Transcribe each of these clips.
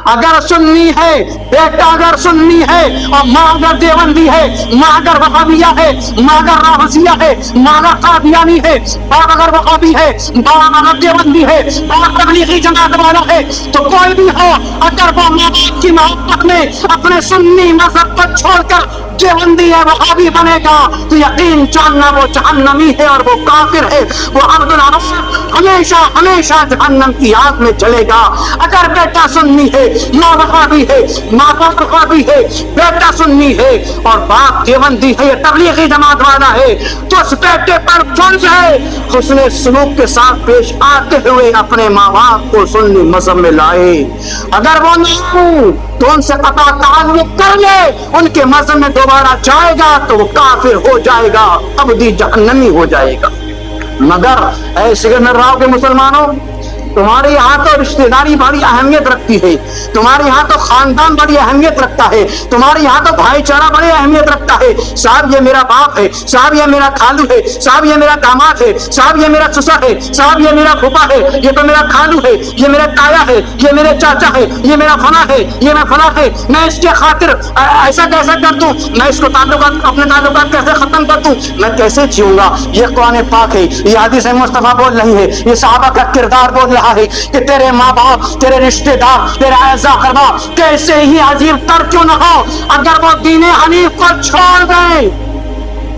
اگر سنی ہے بیٹا اگر سنی ہے اور ماں اگر دیوبندی ہے، ماں اگر وہابیہ ہے، ماں اگر رافضیہ ہے، ماں اگر قادیانی ہے، باپ اگر وہابی ہے، باپ اگر دیوبندی ہے، باپ تبلیغی جماعت والا ہے، تو کوئی بھی ہو اگر وہ ماں باپ کی محبت میں اپنے سنی مذہب کو چھوڑ کر دیوبندی ہے وہابی بنے گا تو یقین جاننا وہ جہنمی ہے اور وہ کافر ہے، وہ عبد العباد ہمیشہ ہمیشہ جہنم کی آگ میں چلے گا۔ اگر بیٹا سنی ہے، ماں وہابی ہے، ماں باپ وہابی ہے، بیٹا سنی ہے اور باپ دیوبندی ہے، تبلیغی جماعت والا ہے، تو اس بیٹے پر فرض ہے حسن سلوک کے ساتھ پیش آتے ہوئے اپنے ماں باپ کو سنی مذہب میں لائے۔ اگر وہ نہیں تو ان سے قطع تعلق کر لے، ان کے مذہب میں دوبارہ جائے گا تو وہ کافر ہو جائے گا، ابدی جہنمی ہو جائے گا۔ مگر اے سگنر راؤ کے مسلمانوں، تمہارے یہاں تو رشتہ داری بڑی اہمیت رکھتی ہے، تمہارے یہاں تو خاندان بڑی اہمیت رکھتا ہے، تمہارے یہاں تو بھائی چارہ بڑی اہمیت رکھتا ہے۔ صاحب یہ میرا باپ ہے، صاحب یہ میرا خالو ہے، صاحب یہ میرا داماد ہے، صاحب یہ میرا سسر ہے، صاحب یہ میرا پھوپھا ہے، یہ تو میرا خالو ہے، یہ میرا تایا ہے، یہ میرے چاچا ہے، یہ میرا فلاں ہے، یہ میں فلاں ہے، میں اس کے خاطر ایسا کیسے کر دوں، میں اس کو تعلقات اپنے تعلقات کیسے ختم کر دوں، میں کیسے جیوں گا۔ یہ قرآن پاک ہے، یہ حدیث مصطفیٰ بول رہی ہے، یہ صحابہ کا کردار بول رہا ہے کہ تیرے ماں باپ، تیرے رشتہ دار، تیرے اعزا اقربا کیسے ہی عظیم تر کیوں نہ ہو، اگر وہ دین حنیف کو چھوڑ دیں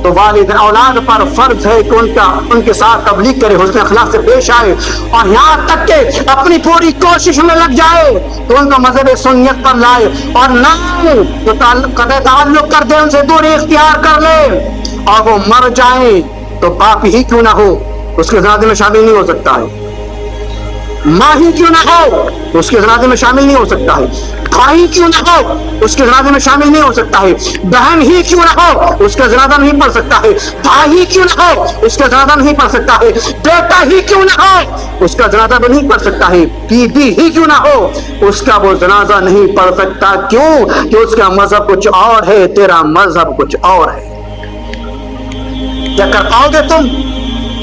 تو والد اولاد پر فرض ہے کہ ان کے ساتھ تبلیغ کرے، حسن اخلاق سے پیش آئے اور یہاں تک کہ اپنی پوری کوشش میں لگ جائے تو ان کو مذہب سنت پر لائے، اور نہ تو قطع تعلق کر دے، ان سے دوری اختیار کر لے اور وہ مر جائیں تو باپ ہی کیوں نہ ہو اس کے جنازے میں شامل نہیں ہو سکتا ہے، ماں ہی کیوں نہ ہو اس کے جنازے میں شامل نہیں ہو سکتا ہے، بھائی کیوں نہ ہو اس کے جنازے میں شامل نہیں ہو سکتا ہے، بہن ہی کیوں نہ ہو اس کا جنازہ نہیں پڑھ سکتا ہے، بھائی ہی کیوں نہ ہو اس کا جنازہ نہیں پڑھ سکتا ہے، بیٹا ہی کیوں نہ ہو اس کا جنازہ بھی نہیں پڑھ سکتا ہے، بیوی ہی کیوں نہ ہو اس کا وہ جنازہ نہیں پڑھ سکتا۔ کیوں؟ کہ اس کا مذہب کچھ اور ہے، تیرا مذہب کچھ اور ہے۔ کیا کر پاؤ گے تم؟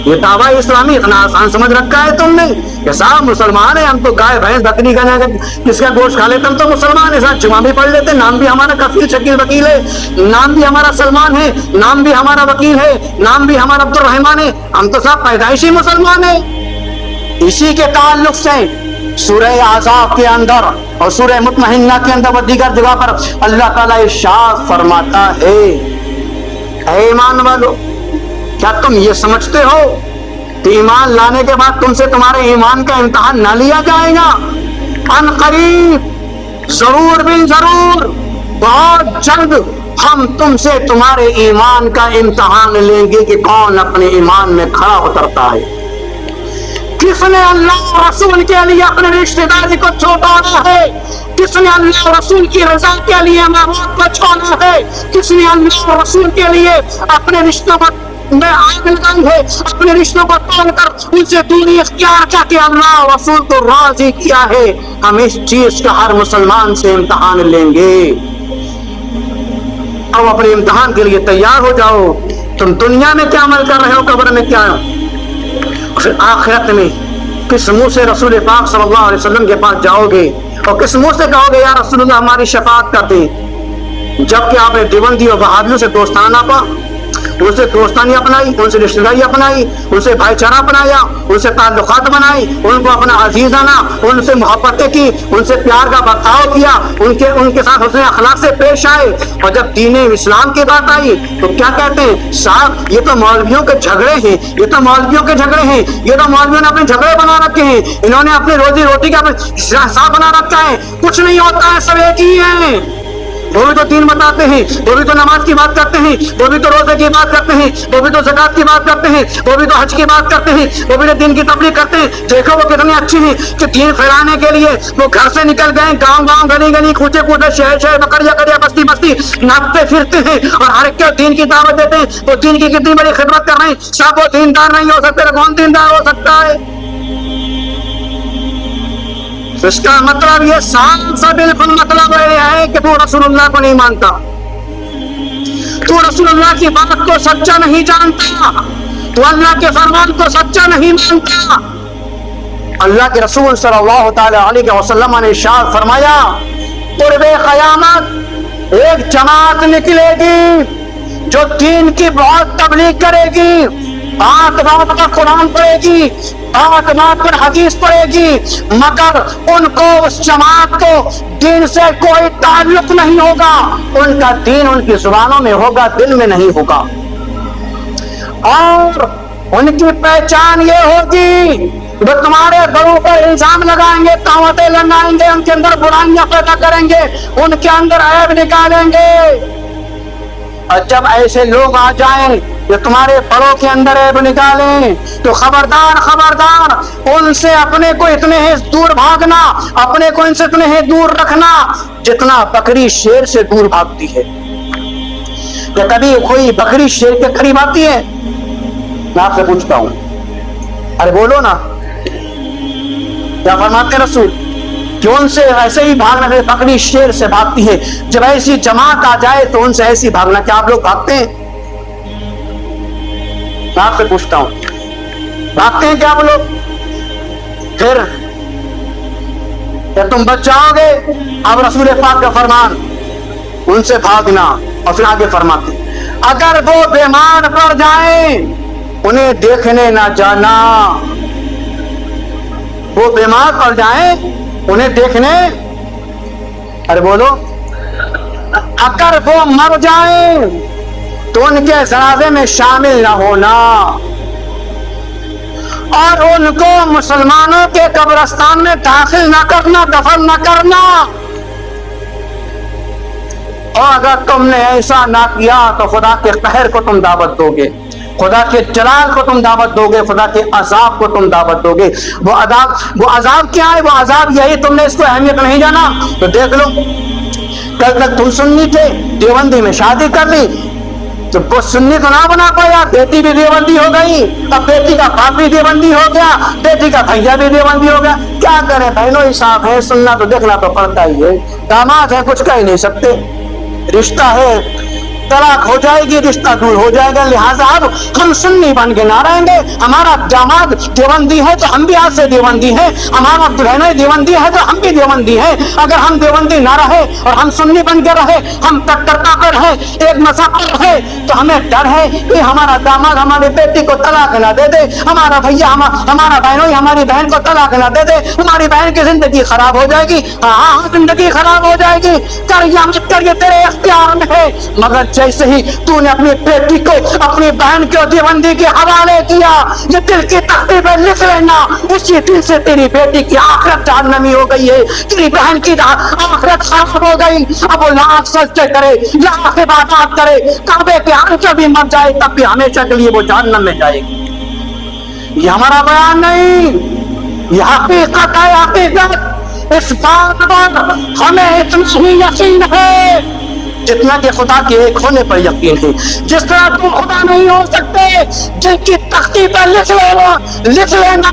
یہ دعویٰ اسلامی اتنا آسان سمجھ رکھا ہے تم نے کہ صاحب مسلمان ہیں ہم تو گائے بھینس بکری کا کس کا گوشت کھا لیتے، ہم تو مسلمان ہیں، ساتھ جمعہ بھی پڑھ لیتے، نام بھی ہمارا کفیل شکیل وکیل ہے، نام بھی ہمارا سلمان ہے، نام بھی ہمارا وکیل ہے، نام بھی ہمارا عبد الرحمان ہے، ہم تو صاحب پیدائشی مسلمان ہیں۔ اسی کے تعلق سے سورہ احزاب کے اندر اور سورہ مطمئنہ کے اندر و دیگر جگہ پر اللہ تعالیٰ ارشاد فرماتا ہے، اے ایمان والو کیا تم یہ سمجھتے ہو کہ ایمان لانے کے بعد تم سے تمہارے ایمان کا امتحان نہ لیا جائے گا؟ ان قریب ضرور بن ضرور بہت جلد ہم تم سے تمہارے ایمان کا امتحان لیں گے کہ کون اپنے ایمان میں کھڑا اترتا ہے، کس نے اللہ اور رسول کے لیے اپنے رشتہ داری کو چھوڑنا ہے، کس نے اللہ اور رسول کی رضا کے لیے ماں باپ کو چھوڑنا ہے، کس نے اللہ اور رسول کے لیے اپنے رشتوں کو میں آگ لگائی ہے، اپنے رشتوں کو توڑ کر ان سے دوری اختیار کیا کہ اللہ اور رسول کو راضی کیا ہے۔ ہم اس چیز کا ہر مسلمان سے امتحان لیں گے، اب اپنے امتحان کے لیے تیار ہو جاؤ۔ تم دنیا میں کیا عمل کر رہے ہو، قبر میں کیا، پھر آخرت میں کس منہ سے رسول پاک صلی اللہ علیہ وسلم کے پاس جاؤ گے اور کس منہ سے کہو گے یا رسول اللہ ہماری شفاعت کر دیں، جبکہ آپ نے دیوبندی اور وہابیوں سے دوستانہ ناپا، ان سے دوستانی اپنائی، ان سے رشتہ داری اپنائی، ان سے بھائی چارہ اپنایا، ان سے تعلقات بنائی، ان کو اپنا عزیز آنا، ان سے محبتیں کی، ان سے پیار کا برتاؤ کیا، ان کے ساتھ حسن اخلاق سے پیش آئے، اور جب دین اسلام کی بات آئی تو کیا کہتے ہیں، صاحب یہ تو مولویوں کے جھگڑے ہیں، یہ تو مولویوں کے جھگڑے ہیں، یہ تو مولویوں نے اپنے جھگڑے بنا رکھے ہیں، انہوں نے اپنی روزی روٹی کا حساب بنا رکھا ہے، کچھ نہیں ہوتا ہے، سب ایک ہی ہیں، وہ بھی تو دین بتاتے ہیں، وہ بھی تو نماز کی بات کرتے ہیں، وہ بھی تو روزے کی بات کرتے ہیں، وہ بھی تو زکات کی بات کرتے ہیں، وہ بھی تو حج کی بات کرتے ہیں، وہ بھی تو دین کی تبلیغ کرتے ہیں۔ دیکھو وہ کتنے اچھے ہیں کہ دین پھیلانے کے لیے وہ گھر سے نکل گئے، گاؤں گاؤں گلی گلی کوچے کوچے شہر شہر بکریا کریا بستی بستی ناپتے پھرتے ہیں اور ہر ایک کو دین کی دعوت دیتے ہیں، وہ دین کی کتنی بڑی خدمت کر رہے ہیں۔ صاحب وہ دیندار نہیں ہو سکتے تو کون دیندار ہو سکتا ہے؟ اس کا مطلب یہ صاف سا بالکل مطلب یہ ہے کہ تو رسول اللہ کو نہیں مانتا، تو رسول اللہ کی بات کو سچا نہیں جانتا، تو اللہ کے فرمان کو سچا نہیں مانتا، اللہ کے رسول صلی اللہ تعالی علیہ وسلم نے ارشاد فرمایا قرب قیامت ایک جماعت نکلے گی جو دین کی بہت تبلیغ کرے گی، بات بات پر قرآن پڑھے گی، بات بات پر حدیث پڑھے گی، مگر ان کو اس جماعت کو دین سے کوئی تعلق نہیں ہوگا، ان کا دین ان کی زبانوں میں ہوگا، دل میں نہیں ہوگا، اور ان کی پہچان یہ ہوگی وہ تمہارے گھروں پر الزام لگائیں گے، تہمتیں لگائیں گے، ان کے اندر برائیاں پیدا کریں گے، ان کے اندر عیب نکالیں گے، اور جب ایسے لوگ آ جائیں جو تمہارے بڑوں کے اندر عیب نکالیں تو خبردار خبردار ان سے اپنے کو اتنے ہی دور بھاگنا، اپنے کو ان سے اتنے ہی دور رکھنا جتنا بکری شیر سے دور بھاگتی ہے۔ کیا کبھی کوئی بکری شیر کے قریب آتی ہے؟ میں آپ سے پوچھتا ہوں، ارے بولو نا، کیا فرماتے رسول کہ ان سے ایسے ہی بھاگنا جیسے بکری شیر سے بھاگتی ہے؟ جب ایسی جماعت آ جائے تو ان سے ایسی بھاگنا، کیا آپ لوگ بھاگتے ہیں؟ میں آپ سے پوچھتا ہوں، بھاگتے ہیں کیا آپ لوگ؟ پھر کیا تم بچ جاؤ گے؟ اب رسول پاک کا فرمان ان سے بھاگنا، اور پھر آگے فرماتے اگر وہ بیمار پڑ جائیں انہیں دیکھنے نہ جانا، وہ بیمار پڑ جائیں انہیں دیکھنے، ارے بولو، اگر وہ مر جائیں تو ان کے جنازے میں شامل نہ ہونا، اور ان کو مسلمانوں کے قبرستان میں داخل نہ کرنا، دفن نہ کرنا، اور اگر تم نے ایسا نہ کیا تو خدا کے قہر کو تم دعوت دو گے، خدا کے جلال کو تم دعوت دو گے، خدا کے عذاب کو تم دعوت دو گے۔ وہ عذاب کیا ہے؟ وہ عذاب یہی، تم نے اس کو اہمیت نہیں جانا تو دیکھ لو، کل تک تم سنی تھے، دیوبندی میں شادی کر لی تو وہ سنی تو نہ بنا پایا، بیٹی بھی دیوبندی ہو گئی، اب بیٹی کا باپ بھی دیوبندی ہو گیا، بیٹی کا بھیا بھی دیوبندی ہو گیا، کیا کریں بہنوں، انصاف ہے، سننا تو دیکھنا تو پڑتا ہی ہے، داماد ہے کچھ کہہ نہیں سکتے، رشتہ ہے، طلاق ہو جائے گی، رشتہ دور ہو جائے گا، لہٰذا اب ہم سنی بن کے نہ رہیں گے، ہمارا داماد دیوبندی ہے تو ہم بھی آج سے دیوبندی ہیں، ہمارا دلہن دیوبندی ہے تو ہم بھی دیوبندی ہیں، اگر ہم دیوبندی نہ رہے اور ہم سنی بن کے رہے، ہم کٹرتا پر رہے، ایک مذہب پر رہے، تو ہمیں ڈر ہے کہ ہمارا داماد ہماری بیٹی کو طلاق نہ دے دے، ہمارا بھیا ہمارا بہنوئی ہماری بہن کو طلاق نہ دے دے، ہماری بہن کی زندگی خراب ہو جائے گی، ہاں زندگی خراب ہو جائے گی، کر یا مت کر، یہ تیرے اختیار میں ہے، مگر جیسے ہی تو نے اپنی بیٹی کو اپنی بہن کو دیوبندی کے حوالے کیا، یہ دل کی تختی پہ لکھ لینا، اسی دن سے تیری بیٹی کی آخرت جہنمی ہو گئی ہے، تیری بہن کی آخرت خراب ہو گئی، اب وہ لاکھ سجدے کرے، لاکھ عبادات کرے، کعبے کے آنچہ بھی مر جائے تب بھی ہمیشہ کے لیے وہ جہنم میں جائے گی۔ یہ ہمارا بیان نہیں، یہ حقیقت ہے، حقیقت، اس بات پر ہمیں اتنا ہی یقین ہے جتنا کہ خدا کے ایک ہونے پر یقین ہے۔ جس طرح تم خدا نہیں ہو سکتے، جن کی تختی پر لکھ لینا